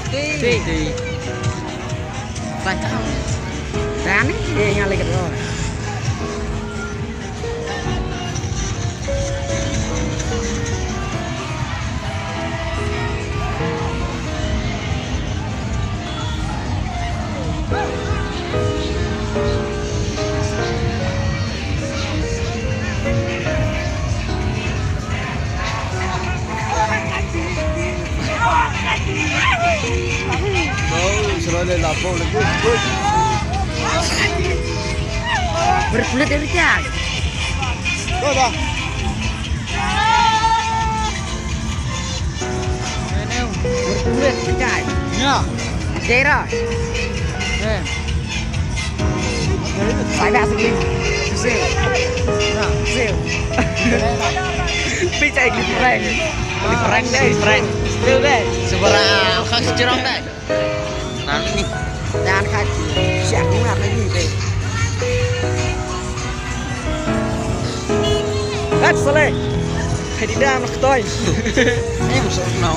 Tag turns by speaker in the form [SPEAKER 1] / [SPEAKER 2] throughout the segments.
[SPEAKER 1] Di Pancang.
[SPEAKER 2] Tani ngali kedua.
[SPEAKER 3] Selalu lapor lagi.
[SPEAKER 2] Berkulit dari cak.
[SPEAKER 3] Kau dah.
[SPEAKER 2] Berkulit cak.
[SPEAKER 3] Ya.
[SPEAKER 2] Daerah. Phải ba sinh linh. Siêu. Siêu. Pi chạy cái prank. Prank đây, prank. Siêu đây.
[SPEAKER 1] Seberang khas cerong deh. Nah ini
[SPEAKER 2] Dan kaki. Siap nggak lagi deh. Soleh. Hadi dah nak toy.
[SPEAKER 1] ini musuh no.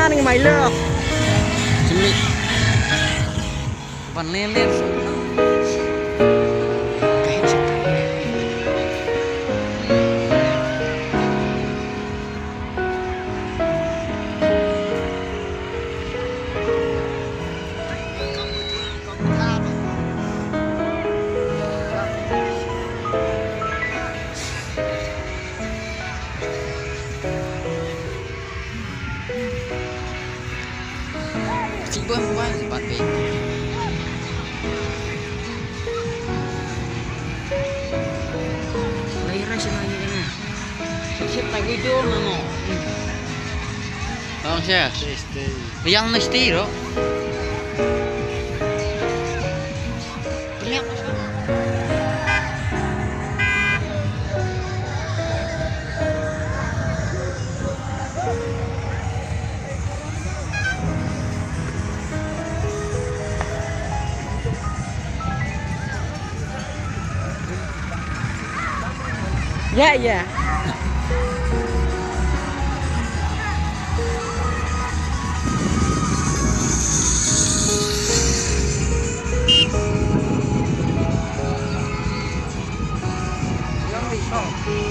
[SPEAKER 2] Ini mày lơ.
[SPEAKER 1] Cumi. Panelir. Buang pakai.
[SPEAKER 2] Lahirnya sih lagi kena.
[SPEAKER 1] Siap tak video namo. Oh siap. Yang mesti ro.
[SPEAKER 2] Ya ya.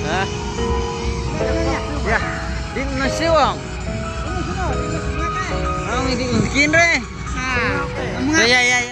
[SPEAKER 1] Hah? Ya, di nasi wong. Ini di bikin re. Ya ya ya.